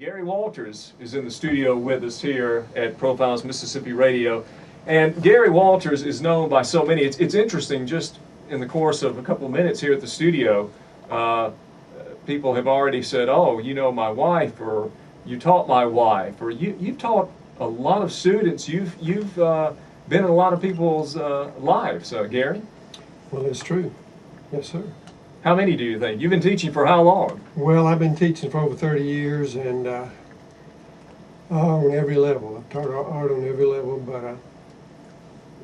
Gary Walters is in the studio with us here at Profiles Mississippi Radio. And Gary Walters is known by so many. It's interesting, just in the course of a couple of minutes here at the studio, people have already said, oh, you know my wife, or you taught my wife, or you've taught a lot of students. You've been in a lot of people's lives, Gary. Well, that's true. Yes, sir. How many do you think? You've been teaching for how long? Well, I've been teaching for over 30 years, and on every level. I've taught art on every level,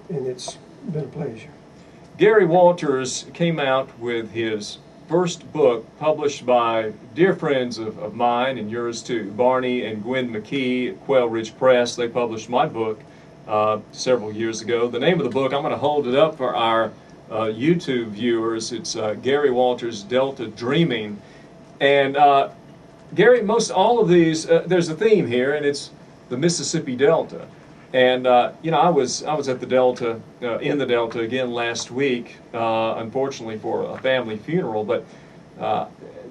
and it's been a pleasure. Gary Walters came out with his first book, published by dear friends of mine and yours too, Barney and Gwen McKee at Quail Ridge Press. They published my book several years ago. The name of the book, I'm going to hold it up for our YouTube viewers. It's Gary Walters' Delta Dreaming. And Gary, most all of these, there's a theme here, and it's the Mississippi Delta. And you know, I was at the Delta, in the Delta again last week, unfortunately for a family funeral. But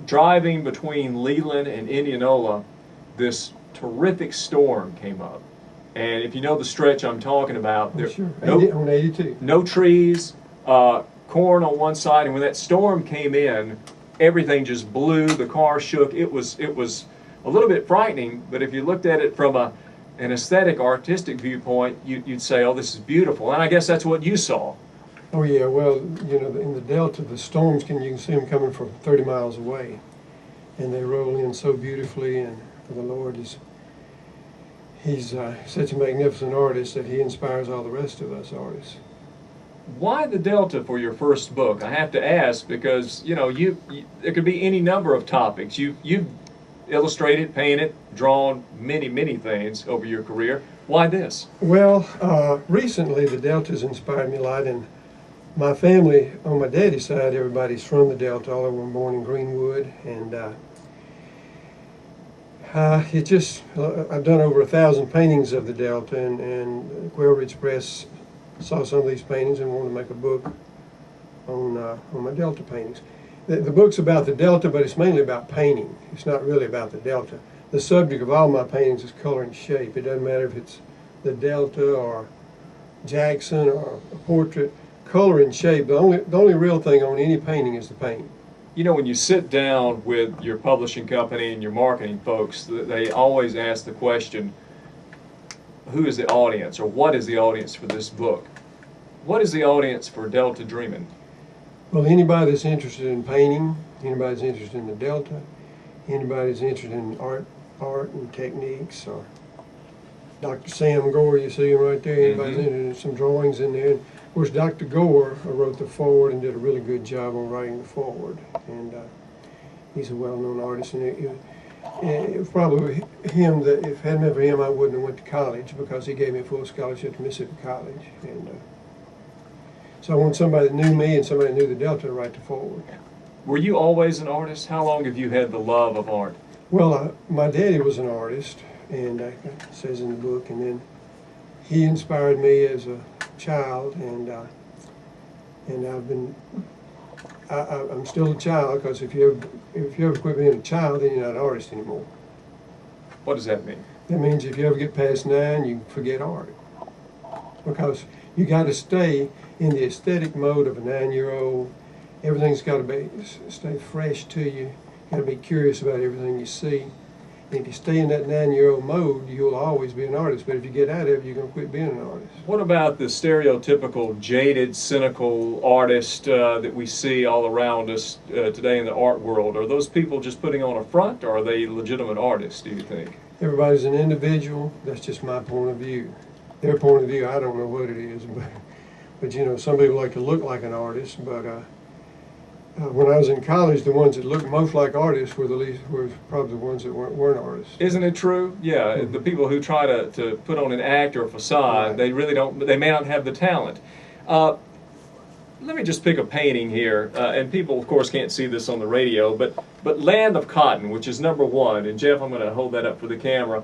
driving between Leland and Indianola, this terrific storm came up. And if you know the stretch I'm talking about, there Sure. no, On 82. no trees, corn on one side, and when that storm came in, everything just blew. The car shook. It was a little bit frightening, but if you looked at it from an aesthetic, artistic viewpoint, you'd say, "Oh, this is beautiful." And I guess that's what you saw. Oh, yeah. Well, you know, in the Delta, the storms you can see them coming from 30 miles away, and they roll in so beautifully. And the Lord He's such a magnificent artist that He inspires all the rest of us artists. Why the Delta for your first book? I have to ask because you know there could be any number of topics. You've illustrated, painted, drawn many things over your career. Why this? Well, recently the Delta's inspired me a lot, and my family on my daddy's side, everybody's from the Delta. All of them were born in Greenwood, and I've done over 1,000 paintings of the Delta, and Quail Ridge Press saw some of these paintings and wanted to make a book on my Delta paintings. The book's about the Delta, but it's mainly about painting. It's not really about the Delta. The subject of all my paintings is color and shape. It doesn't matter if it's the Delta or Jackson or a portrait. Color and shape. The only real thing on any painting is the paint. You know, when you sit down with your publishing company and your marketing folks, they always ask the question, who is the audience, or what is the audience for this book? What is the audience for Delta Dreaming? Well, anybody that's interested in painting, anybody that's interested in the Delta, anybody that's interested in art and techniques, or Dr. Sam Gore, you see him right there, anybody's interested in some drawings in there. And of course, Dr. Gore wrote the foreword and did a really good job on writing the foreword. And he's a well-known artist, and it was probably him that, if it hadn't been for him, I wouldn't have went to college, because he gave me a full scholarship to Mississippi College. And so I wanted somebody that knew me and somebody that knew the Delta to write the foreword. Were you always an artist? How long have you had the love of art? Well, my daddy was an artist, and it says in the book, and then he inspired me as a child, and I'm still a child, because if you ever quit being a child, then you're not an artist anymore. What does that mean? That means if you ever get past 9, you forget art, because you got to stay in the aesthetic mode of a 9-year-old. Everything's got to stay fresh to you. You got to be curious about everything you see. And if you stay in that 9-year-old mode, you'll always be an artist. But if you get out of it, you're going to quit being an artist. What about the stereotypical, jaded, cynical artist that we see all around us today in the art world? Are those people just putting on a front, or are they legitimate artists, do you think? Everybody's an individual. That's just my point of view. Their point of view, I don't know what it is. But you know, some people like to look like an artist. But when I was in college, the ones that looked most like artists were probably the ones that weren't artists. Isn't it true? Yeah, the people who try to put on an act or a facade, Right. they really don't. They may not have the talent. Let me just pick a painting here, and people, of course, can't see this on the radio. But Land of Cotton, which is #1, and Jeff, I'm going to hold that up for the camera.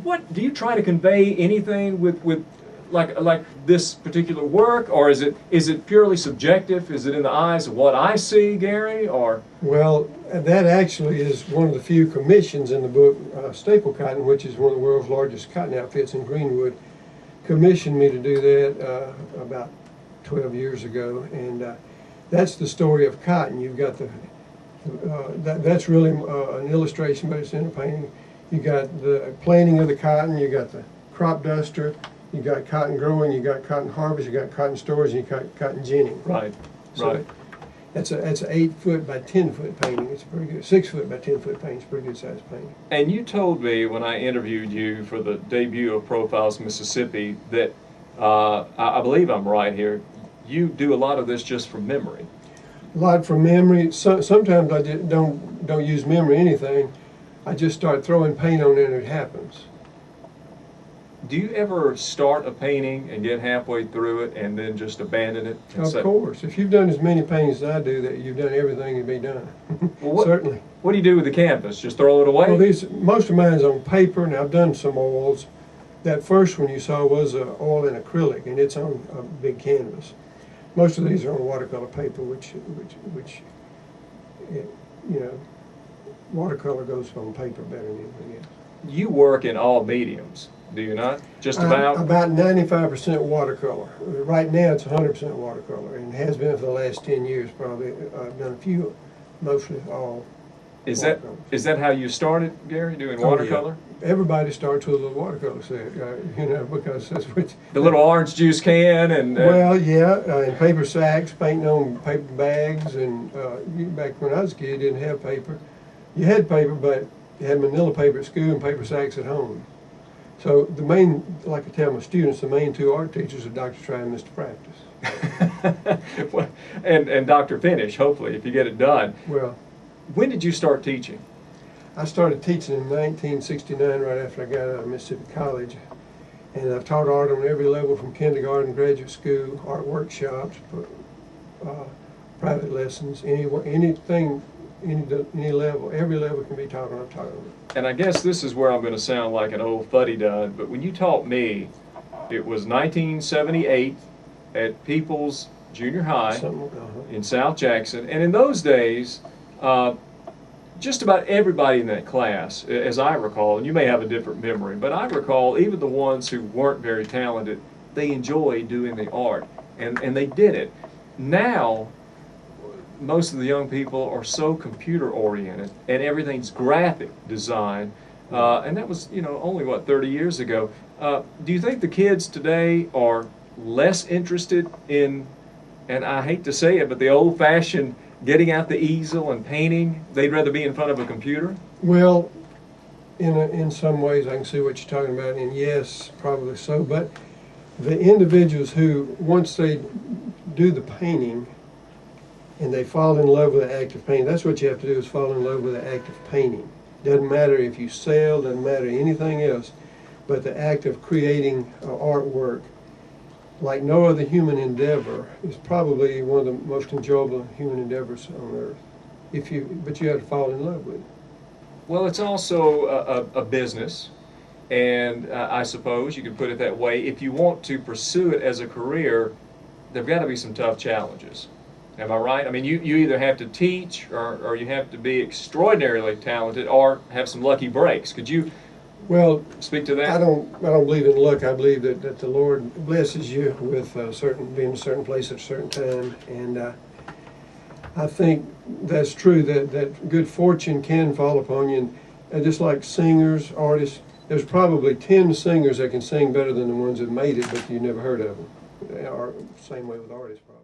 What do you try to convey anything with like this particular work, or is it purely subjective? Is it in the eyes of what I see, Gary, or? Well, that actually is one of the few commissions in the book. Staple Cotton, which is one of the world's largest cotton outfits in Greenwood, commissioned me to do that about 12 years ago, and that's the story of cotton. You've got that's really an illustration, but it's in a painting. You got the planting of the cotton, you got the crop duster, you got cotton growing, you got cotton harvest, you got cotton storage, and you got cotton ginning. Right, So right. that's an 8 foot by 10 foot painting. It's pretty good. 6 foot by 10 foot painting. It's a pretty good sized painting. And you told me when I interviewed you for the debut of Profiles Mississippi that I believe I'm right here. You do a lot of this just from memory. A lot from memory. Sometimes I just don't use memory anything. I just start throwing paint on it and it happens. Do you ever start a painting and get halfway through it and then just abandon it? And Of course. If you've done as many paintings as I do, that you've done everything to be done. Well, Certainly. What do you do with the canvas? Just throw it away? Well, most of mine is on paper, and I've done some oils. That first one you saw was oil and acrylic, and it's on a big canvas. Most of these are on watercolor paper, which you know, watercolor goes on paper better than anything else. You work in all mediums, do you not? Just about? About 95% watercolor. Right now, it's 100% watercolor, and has been for the last 10 years probably. I've done a few, mostly all. Is watercolors. that how you started, Gary, doing Oh, yeah. watercolor? Everybody starts with a little watercolor set, you know, because that's what. The little orange juice can and... Well, yeah, and paper sacks, painting on paper bags, and back when I was a kid, you didn't have paper. You had paper, but you had manila paper at school and paper sacks at home. So the main, like I tell my students, the main two art teachers are Dr. Try and Mr. Practice. Well, and Dr. Finish, hopefully, if you get it done. Well, When did you start teaching? I started teaching in 1969, right after I got out of Mississippi College. And I've taught art on every level, from kindergarten, graduate school, art workshops, private lessons, anything, any level. Every level can be taught on. I've taught on it. And I guess this is where I'm going to sound like an old fuddy-dud, but when you taught me, it was 1978 at Peoples Junior High in South Jackson. And in those days, just about everybody in that class, as I recall, and you may have a different memory, but I recall even the ones who weren't very talented, they enjoyed doing the art, and they did it. Now, most of the young people are so computer oriented, and everything's graphic design, and that was, only, 30 years ago. Do you think the kids today are less interested in, and I hate to say it, but the old-fashioned getting out the easel and painting? They'd rather be in front of a computer? Well, in some ways I can see what you're talking about, and yes, probably so. But the individuals who, once they do the painting and they fall in love with the act of painting, that's what you have to do, is fall in love with the act of painting. Doesn't matter if you sell, doesn't matter anything else, but the act of creating artwork, like no other human endeavor, is probably one of the most enjoyable human endeavors on earth. But you have to fall in love with it. Well, it's also a business, and I suppose you could put it that way. If you want to pursue it as a career, there've got to be some tough challenges. Am I right? I mean, you either have to teach, or you have to be extraordinarily talented, or have some lucky breaks. Could you speak to that? I don't believe in luck. I believe that the Lord blesses you with being in a certain place at a certain time, and I think that's true. That good fortune can fall upon you, and just like singers, artists, there's probably 10 singers that can sing better than the ones that made it, but you never heard of them. Or same way with artists, probably.